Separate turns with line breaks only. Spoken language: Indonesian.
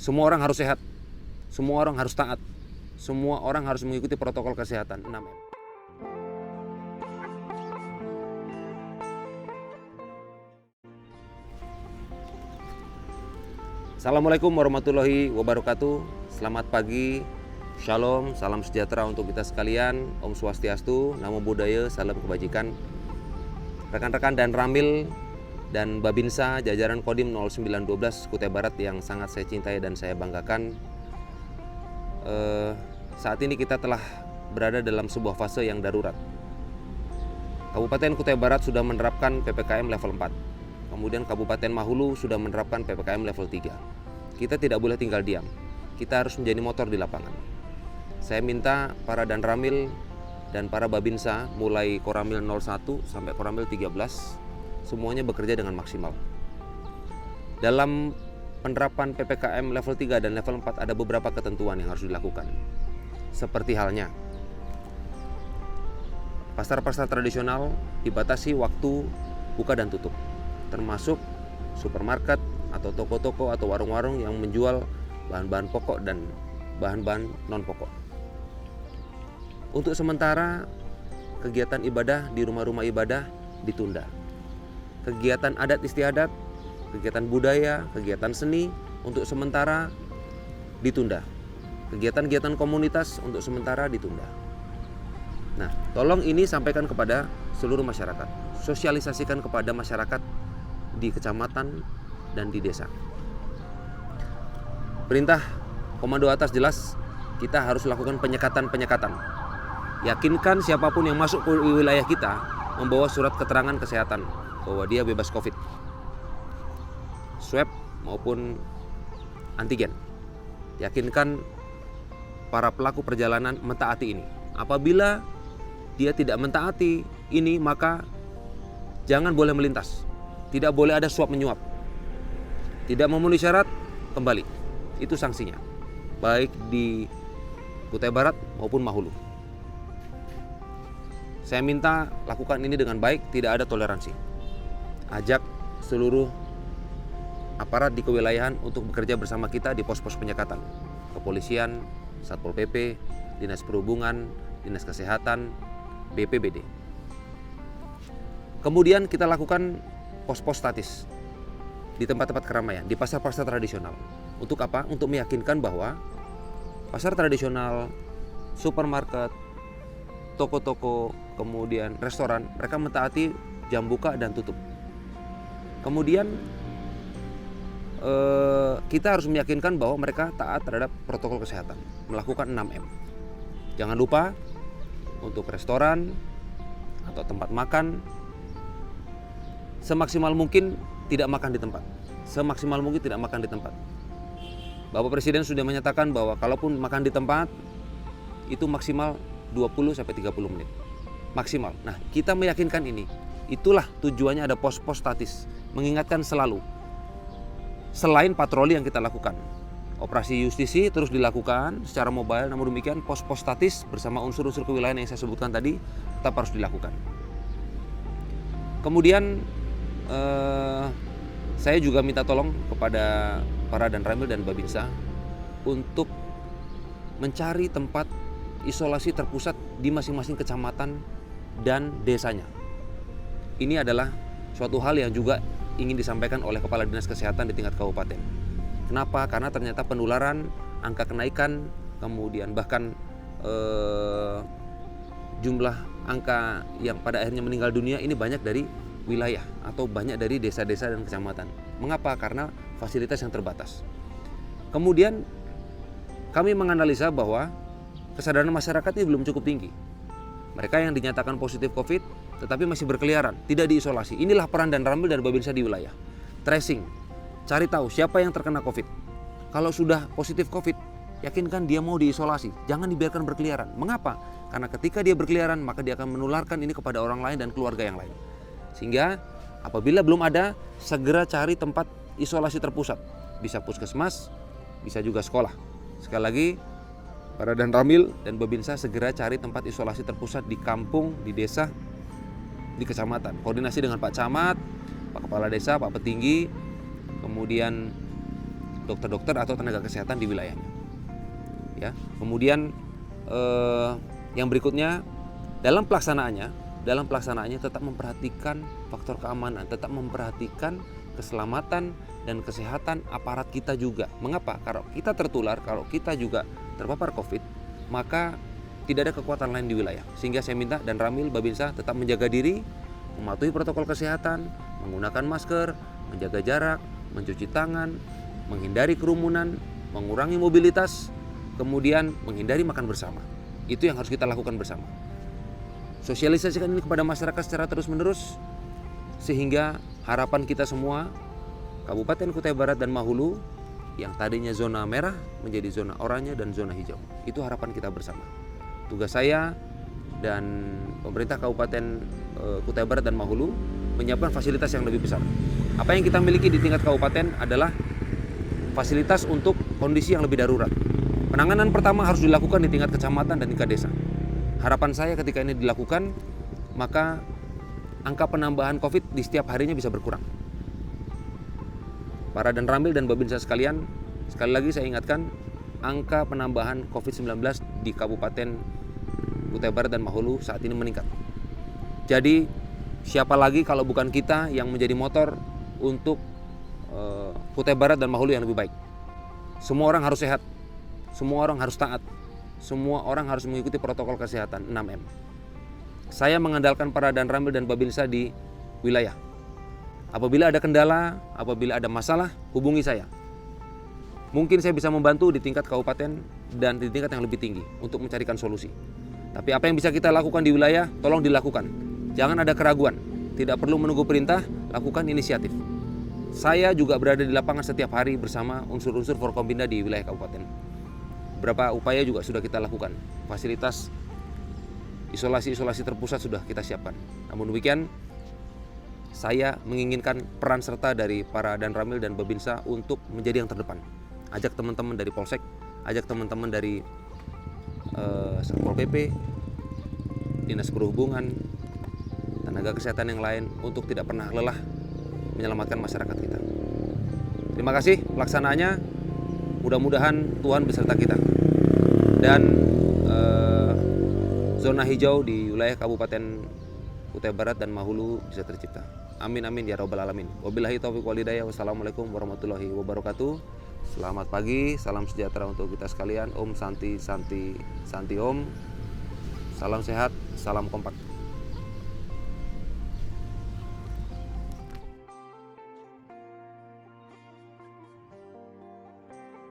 Semua orang harus sehat, semua orang harus taat, semua orang harus mengikuti protokol kesehatan 6M. Assalamualaikum warahmatullahi wabarakatuh. Selamat pagi, shalom, salam sejahtera untuk kita sekalian. Om Swastiastu, Namo Buddhaya, salam kebajikan. Rekan-rekan dan Ramil dan Babinsa jajaran Kodim 0912 Kutai Barat yang sangat saya cintai dan saya banggakan. Saat ini kita telah berada dalam sebuah fase yang darurat. Kabupaten Kutai Barat sudah menerapkan PPKM level 4. Kemudian Kabupaten Mahulu sudah menerapkan PPKM level 3. Kita tidak boleh tinggal diam. Kita harus menjadi motor di lapangan. Saya minta para dan Ramil dan para Babinsa mulai Koramil 01 sampai Koramil 13 semuanya bekerja dengan maksimal. Dalam penerapan PPKM level 3 dan level 4 ada beberapa ketentuan yang harus dilakukan. Seperti halnya pasar-pasar tradisional dibatasi waktu buka dan tutup, termasuk supermarket atau toko-toko atau warung-warung yang menjual bahan-bahan pokok dan bahan-bahan non-pokok. Untuk sementara kegiatan ibadah di rumah-rumah ibadah ditunda. Kegiatan adat istiadat, kegiatan budaya, kegiatan seni untuk sementara ditunda. Kegiatan-kegiatan komunitas untuk sementara ditunda. Nah, tolong ini sampaikan kepada seluruh masyarakat. Sosialisasikan kepada masyarakat di kecamatan dan di desa. Perintah komando atas jelas, kita harus lakukan penyekatan. Yakinkan siapapun yang masuk ke wilayah kita membawa surat keterangan kesehatan bahwa dia bebas COVID, swab maupun antigen. Yakinkan para pelaku perjalanan mentaati ini. Apabila dia tidak mentaati ini, maka jangan boleh melintas. Tidak boleh ada suap menyuap. Tidak memenuhi syarat, kembali. Itu sanksinya. Baik di Kutai Barat maupun Mahulu. Saya minta lakukan ini dengan baik, tidak ada toleransi. Ajak seluruh aparat di kewilayahan untuk bekerja bersama kita di pos-pos penyekatan. Kepolisian, Satpol PP, Dinas Perhubungan, Dinas Kesehatan, BPBD. Kemudian kita lakukan pos-pos statis di tempat-tempat keramaian, di pasar-pasar tradisional. Untuk apa? Untuk meyakinkan bahwa pasar tradisional, supermarket, toko-toko, kemudian restoran, mereka mentaati jam buka dan tutup. Kemudian kita harus meyakinkan bahwa mereka taat terhadap protokol kesehatan, melakukan 6M. Jangan lupa untuk restoran atau tempat makan, semaksimal mungkin tidak makan di tempat. Semaksimal mungkin tidak makan di tempat. Bapak Presiden sudah menyatakan bahwa kalaupun makan di tempat itu maksimal 20-30 menit. Maksimal. Nah, kita meyakinkan ini. Itulah tujuannya ada pos-pos statis. Mengingatkan selalu. Selain patroli yang kita lakukan. Operasi justisi terus dilakukan secara mobile, namun demikian pos-pos statis bersama unsur-unsur kewilayahan yang saya sebutkan tadi tetap harus dilakukan. Kemudian saya juga minta tolong kepada para dan Ramil dan Babinsa untuk mencari tempat isolasi terpusat di masing-masing kecamatan dan desanya. Ini adalah suatu hal yang juga ingin disampaikan oleh Kepala Dinas Kesehatan di tingkat kabupaten. Kenapa? Karena ternyata penularan, angka kenaikan, kemudian bahkan jumlah angka yang pada akhirnya meninggal dunia ini banyak dari wilayah atau banyak dari desa-desa dan kecamatan. Mengapa? Karena fasilitas yang terbatas. Kemudian kami menganalisa bahwa kesadaran masyarakat ini belum cukup tinggi. Mereka yang dinyatakan positif COVID tetapi masih berkeliaran, tidak diisolasi. Inilah peran dan Ramil dan Babinsa di wilayah. Tracing, cari tahu siapa yang terkena COVID. Kalau sudah positif COVID, yakinkan dia mau diisolasi. Jangan dibiarkan berkeliaran. Mengapa? Karena ketika dia berkeliaran, maka dia akan menularkan ini kepada orang lain dan keluarga yang lain. Sehingga apabila belum ada, segera cari tempat isolasi terpusat. Bisa puskesmas, bisa juga sekolah. Sekali lagi, para dan Ramil dan Babinsa segera cari tempat isolasi terpusat di kampung, di desa, di kecamatan. Koordinasi dengan Pak Camat, Pak Kepala Desa, Pak Petinggi, kemudian dokter-dokter atau tenaga kesehatan di wilayahnya. Ya, kemudian yang berikutnya dalam pelaksanaannya tetap memperhatikan faktor keamanan, tetap memperhatikan keselamatan dan kesehatan aparat kita juga. Mengapa? Kalau kita tertular, kalau kita juga terpapar COVID, maka tidak ada kekuatan lain di wilayah. Sehingga saya minta dan Ramil Babinsa tetap menjaga diri, mematuhi protokol kesehatan, menggunakan masker, menjaga jarak, mencuci tangan, menghindari kerumunan, mengurangi mobilitas, kemudian menghindari makan bersama. Itu yang harus kita lakukan bersama. Sosialisasikan ini kepada masyarakat secara terus-menerus, sehingga harapan kita semua, Kabupaten Kutai Barat dan Mahulu yang tadinya zona merah menjadi zona oranye dan zona hijau. Itu harapan kita bersama. Tugas saya dan pemerintah Kabupaten Kutai Barat dan Mahulu menyiapkan fasilitas yang lebih besar. Apa yang kita miliki di tingkat kabupaten adalah fasilitas untuk kondisi yang lebih darurat. Penanganan pertama harus dilakukan di tingkat kecamatan dan tingkat desa. Harapan saya ketika ini dilakukan, maka angka penambahan COVID di setiap harinya bisa berkurang. Para dan Ramil dan Babinsa sekalian, sekali lagi saya ingatkan, angka penambahan COVID-19 di Kabupaten Kutai Barat dan Mahulu saat ini meningkat. Jadi siapa lagi kalau bukan kita yang menjadi motor untuk Kutai Barat dan Mahulu yang lebih baik. Semua orang harus sehat, semua orang harus taat, semua orang harus mengikuti protokol kesehatan 6M. Saya mengandalkan para dan Ramil dan Babinsa di wilayah. Apabila ada kendala, apabila ada masalah, hubungi saya. Mungkin saya bisa membantu di tingkat kabupaten dan di tingkat yang lebih tinggi untuk mencarikan solusi. Tapi apa yang bisa kita lakukan di wilayah, tolong dilakukan. Jangan ada keraguan, tidak perlu menunggu perintah, lakukan inisiatif. Saya juga berada di lapangan setiap hari bersama unsur-unsur Forkompinda di wilayah kabupaten. Beberapa upaya juga sudah kita lakukan. Fasilitas isolasi terpusat sudah kita siapkan. Namun demikian, saya menginginkan peran serta dari para dan Ramil dan Babinsa untuk menjadi yang terdepan. Ajak teman-teman dari Polsek, ajak teman-teman dari Satpol PP, Dinas Perhubungan, tenaga kesehatan yang lain untuk tidak pernah lelah menyelamatkan masyarakat kita. Terima kasih pelaksanaannya. Mudah-mudahan Tuhan beserta kita. Dan zona hijau di wilayah Kabupaten Kutai Barat dan Mahulu bisa tercipta. Amin amin ya rabbal alamin. Wabillahi taufiq wal hidayah. Wassalamualaikum warahmatullahi wabarakatuh. Selamat pagi, salam sejahtera untuk kita sekalian. Om Santi Santi Santi Om. Salam sehat, salam kompak.